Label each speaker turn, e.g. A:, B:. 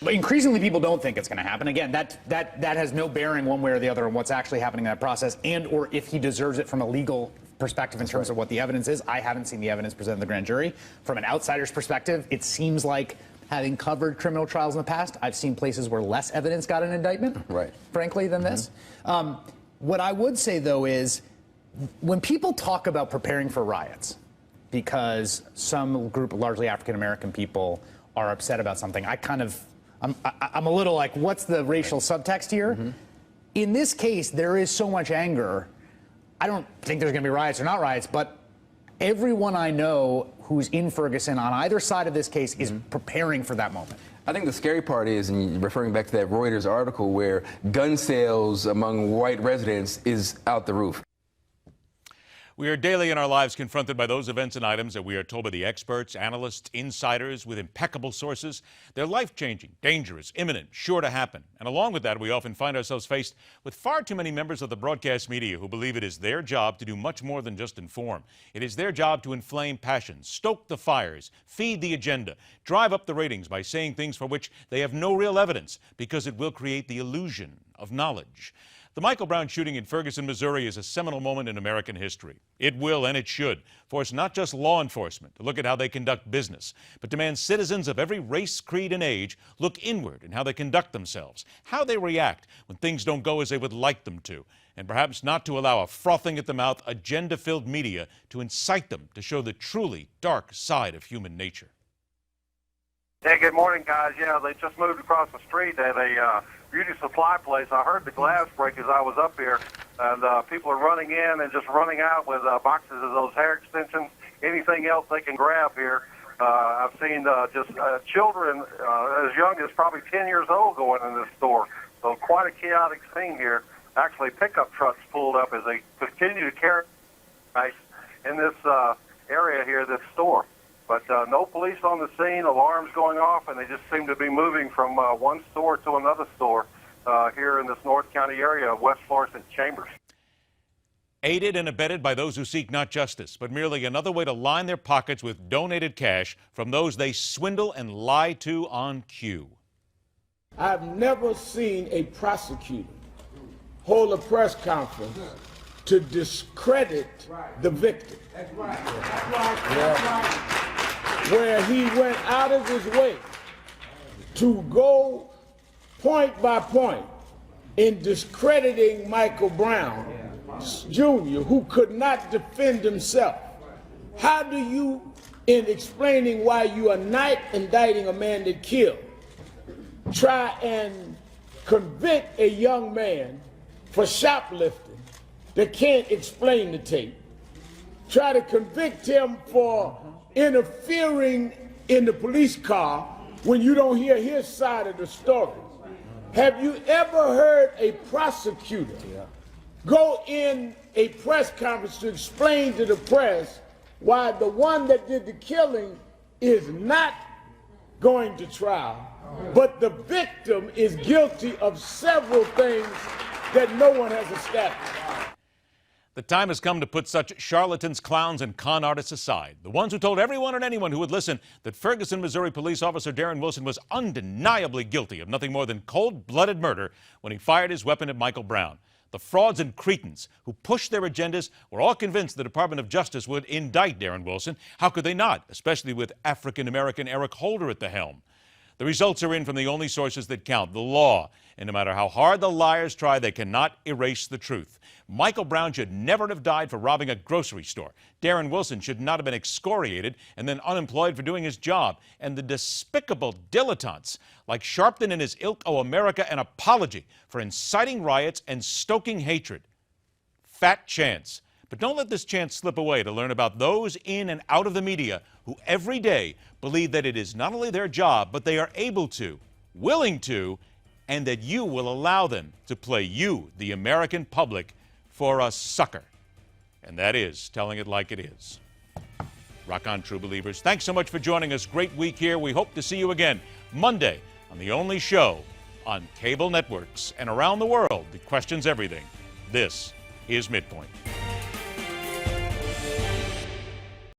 A: But increasingly, people don't think it's going to happen. Again, that has no bearing one way or the other on what's actually happening in that process, and or if he deserves it from a legal perspective in terms of what the evidence is. I haven't seen the evidence presented to the grand jury. From an outsider's perspective, it seems like, having covered criminal trials in the past, I've seen places where less evidence got an indictment, frankly, than this. What I would say, though, is when people talk about preparing for riots, because some group of largely African-American people are upset about something, I'm a little like, what's the racial subtext here? In this case, there is so much anger. I don't think there's going to be riots or not riots, but everyone I know who's in Ferguson on either side of this case is preparing for that moment.
B: I think the scary part is, and referring back to that Reuters article, where gun sales among white residents is out the roof.
C: We are daily in our lives confronted by those events and items that we are told by the experts, analysts, insiders with impeccable sources. They're life-changing, dangerous, imminent, sure to happen. And along with that, we often find ourselves faced with far too many members of the broadcast media who believe it is their job to do much more than just inform. It is their job to inflame passions, stoke the fires, feed the agenda, drive up the ratings by saying things for which they have no real evidence because it will create the illusion of knowledge. The Michael Brown shooting in Ferguson, Missouri is a seminal moment in American history. It will, and it should, force not just law enforcement to look at how they conduct business, but demand citizens of every race, creed, and age look inward in how they conduct themselves, how they react when things don't go as they would like them to, and perhaps not to allow a frothing at the mouth, agenda-filled media to incite them to show the truly dark side of human nature.
D: Hey, good morning, guys. Yeah, they just moved across the street at a beauty supply place. I heard the glass break as I was up here, and people are running in and just running out with boxes of those hair extensions, anything else they can grab here. I've seen children as young as probably 10 years old going in this store. So quite a chaotic scene here. Actually, pickup trucks pulled up as they continue to carry ice in this area here, this store. But no police on the scene, alarms going off, and they just seem to be moving from one store to another store here in this North County area of West Florissant Chambers.
C: Aided and abetted by those who seek not justice, but merely another way to line their pockets with donated cash from those they swindle and lie to on cue.
E: I've never seen a prosecutor hold a press conference to discredit the victim. That's right. That's right. That's right. Where he went out of his way to go point by point in discrediting Michael Brown Jr., who could not defend himself. How do you, in explaining why you are not indicting a man that killed, try and convict a young man for shoplifting that can't explain the tape? Try to convict him for interfering in the police car when you don't hear his side of the story. Have you ever heard a prosecutor go in a press conference to explain to the press why the one that did the killing is not going to trial, but the victim is guilty of several things that no one has established?
C: The time has come to put such charlatans, clowns, and con artists aside. The ones who told everyone and anyone who would listen that Ferguson, Missouri police officer Darren Wilson was undeniably guilty of nothing more than cold-blooded murder when he fired his weapon at Michael Brown. The frauds and cretins who pushed their agendas were all convinced the Department of Justice would indict Darren Wilson. How could they not, especially with African-American Eric Holder at the helm? The results are in from the only sources that count, the law. And no matter how hard the liars try, they cannot erase the truth. Michael Brown should never have died for robbing a grocery store. Darren Wilson should not have been excoriated and then unemployed for doing his job. And the despicable dilettantes like Sharpton and his ilk owe America an apology for inciting riots and stoking hatred. Fat chance. But don't let this chance slip away to learn about those in and out of the media who every day believe that it is not only their job, but they are able to, willing to, and that you will allow them to play you, the American public, for a sucker. And that is telling it like it is. Rock on, true believers. Thanks so much for joining us. Great week here. We hope to see you again Monday on the only show on cable networks and around the world that questions everything. This is Midpoint.